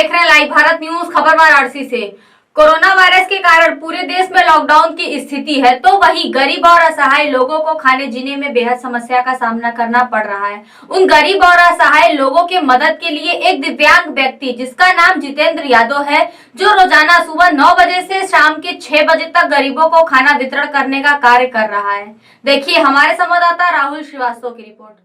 देख रहे हैं लाइव भारत न्यूज। खबर वाराणसी से। कोरोना वायरस के कारण पूरे देश में लॉकडाउन की स्थिति है, तो वहीं गरीब और असहाय लोगों को खाने जीने में बेहद समस्या का सामना करना पड़ रहा है। उन गरीब और असहाय लोगों के मदद के लिए एक दिव्यांग व्यक्ति जिसका नाम जितेंद्र यादव है, जो रोजाना सुबह 9 बजे से शाम के 6 बजे तक गरीबों को खाना वितरण करने का कार्य कर रहा है। देखिए हमारे संवाददाता राहुल श्रीवास्तव की रिपोर्ट।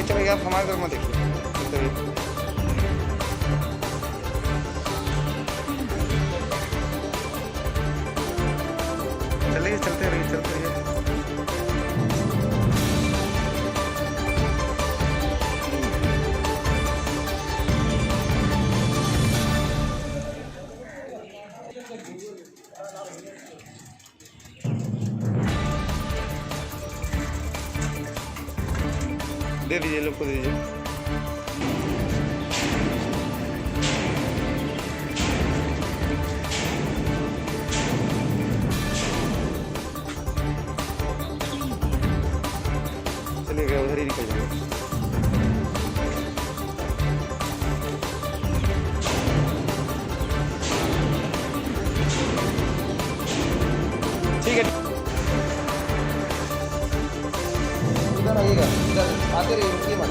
चलेगा आप हमारे घर में देखिए। चलिए चलते रहिए चलते रहिए। दे दीजिए, लोग को दीजिए। चलिए उधर ही निकल जाएगा। ठीक है, इधर आइएगा, इधर आते रहिए, रुकिए मत।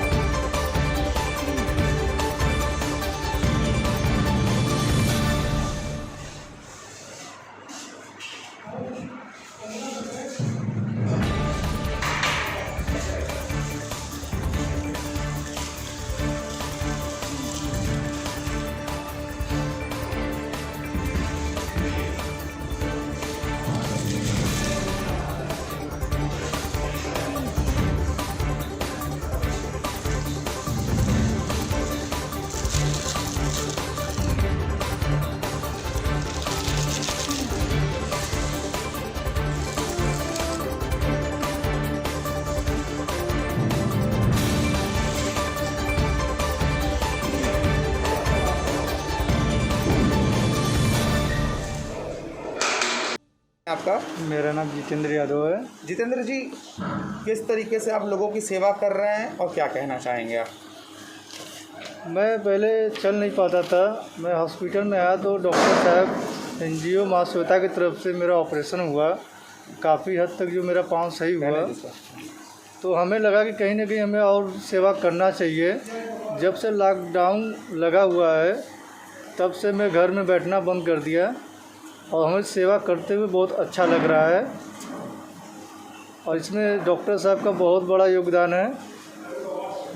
आपका? मेरा नाम जितेंद्र यादव है। जितेंद्र जी, किस तरीके से आप लोगों की सेवा कर रहे हैं और क्या कहना चाहेंगे आप? मैं पहले चल नहीं पाता था। मैं हॉस्पिटल में आया तो डॉक्टर साहब एनजीओ माँ श्वेता की तरफ से मेरा ऑपरेशन हुआ। काफ़ी हद तक जो मेरा पाँव सही हुआ, तो हमें लगा कि कहीं ना कहीं हमें और सेवा करना चाहिए। जब से लॉकडाउन लगा हुआ है तब से मैं घर में बैठना बंद कर दिया और हमें सेवा करते हुए बहुत अच्छा लग रहा है। और इसमें डॉक्टर साहब का बहुत बड़ा योगदान है।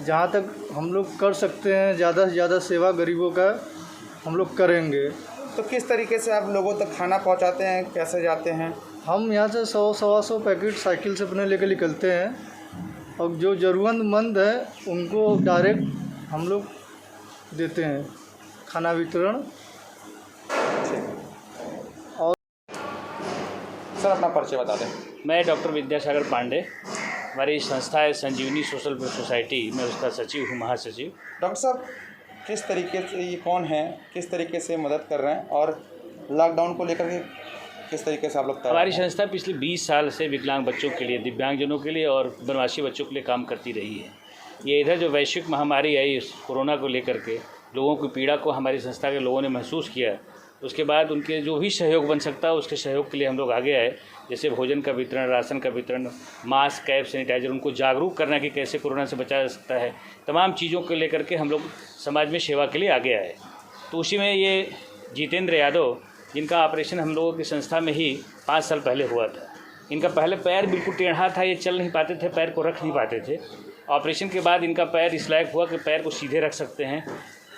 जहाँ तक हम लोग कर सकते हैं ज़्यादा से ज़्यादा सेवा गरीबों का हम लोग करेंगे। तो किस तरीके से आप लोगों तक खाना पहुंचाते हैं, कैसे जाते हैं? हम यहाँ से 100-125 पैकेट साइकिल से अपने लेकर निकलते हैं और जो ज़रूरतमंद है उनको डायरेक्ट हम लोग देते हैं खाना वितरण। सर, अपना परिचय बता दें। मैं डॉक्टर विद्यासागर पांडे, हमारी संस्था है संजीवनी सोशल सोसाइटी, मैं उसका सचिव हूँ, महासचिव। डॉक्टर साहब, किस तरीके से ये कौन है, किस तरीके से मदद कर रहे हैं और लॉकडाउन को लेकर के किस तरीके से आप लोग? हमारी संस्था पिछले 20 साल से विकलांग बच्चों के लिए, दिव्यांगजनों के लिए और वनवासी बच्चों के लिए काम करती रही है। ये इधर जो वैश्विक महामारी आई इस कोरोना को लेकर के लोगों की पीड़ा को हमारी संस्था के लोगों ने महसूस किया। उसके बाद उनके जो भी सहयोग बन सकता है उसके सहयोग के लिए हम लोग आगे आए। जैसे भोजन का वितरण, राशन का वितरण, मास्क, कैप, सैनिटाइजर, उनको जागरूक करना कि कैसे कोरोना से बचा जा सकता है, तमाम चीज़ों को लेकर के हम लोग समाज में सेवा के लिए आगे आए। तो उसी में ये जितेंद्र यादव, जिनका ऑपरेशन हम लोगों की संस्था में ही 5 साल पहले हुआ था। इनका पहले पैर बिल्कुल टेढ़ा था, ये चल नहीं पाते थे, पैर को रख नहीं पाते थे। ऑपरेशन के बाद इनका पैर इस लायक हुआ कि पैर को सीधे रख सकते हैं।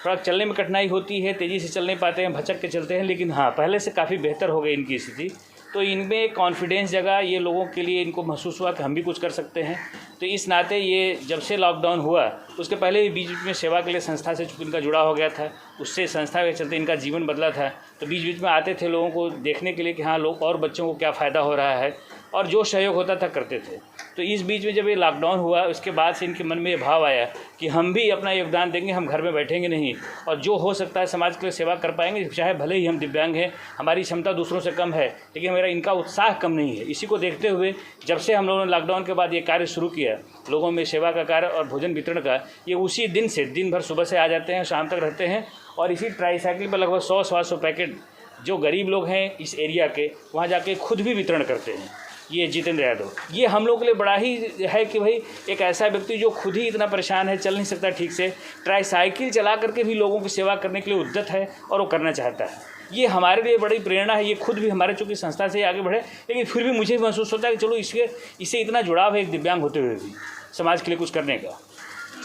थोड़ा चलने में कठिनाई होती है, तेज़ी से चल नहीं पाते हैं, भचक के चलते हैं, लेकिन हाँ, पहले से काफ़ी बेहतर हो गई इनकी स्थिति। तो इनमें कॉन्फिडेंस जगा, ये लोगों के लिए इनको महसूस हुआ कि हम भी कुछ कर सकते हैं। तो इस नाते ये जब से लॉकडाउन हुआ उसके पहले भी बीच बीच में सेवा के लिए संस्था से चूँकि इनका जुड़ा हो गया था, उससे संस्था के चलते इनका जीवन बदला था। तो बीच बीच में आते थे लोगों को देखने के लिए कि हाँ, लोग और बच्चों को क्या फ़ायदा हो रहा है, और जो सहयोग होता था करते थे। तो इस बीच में जब ये लॉकडाउन हुआ उसके बाद से इनके मन में ये भाव आया कि हम भी अपना योगदान देंगे, हम घर में बैठेंगे नहीं और जो हो सकता है समाज के लिए सेवा कर पाएंगे। चाहे भले ही हम दिव्यांग हैं, हमारी क्षमता दूसरों से कम है, लेकिन मेरा इनका उत्साह कम नहीं है। इसी को देखते हुए जब से हम लोगों ने लॉकडाउन के बाद ये कार्य शुरू किया, लोगों में सेवा का कार्य और भोजन वितरण का, ये उसी दिन से दिन भर सुबह से आ जाते हैं, शाम तक रहते हैं और इसी ट्राईसाइकिल पर लगभग 100-125 पैकेट जो गरीब लोग हैं इस एरिया के, वहाँ जाके खुद भी वितरण करते हैं। ये जितेंद्र यादव, ये हम लोग के लिए बड़ा ही है कि भाई एक ऐसा व्यक्ति जो खुद ही इतना परेशान है, चल नहीं सकता ठीक से, ट्राईसाइकिल चला करके भी लोगों की सेवा करने के लिए उद्यत है और वो करना चाहता है। ये हमारे लिए बड़ी प्रेरणा है। ये खुद भी हमारे चूँकि संस्था से आगे बढ़े, लेकिन फिर भी मुझे भी महसूस होता है कि चलो इससे इतना जुड़ाव है एक दिव्यांग होते हुए भी समाज के लिए कुछ करने का।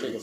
ठीक है।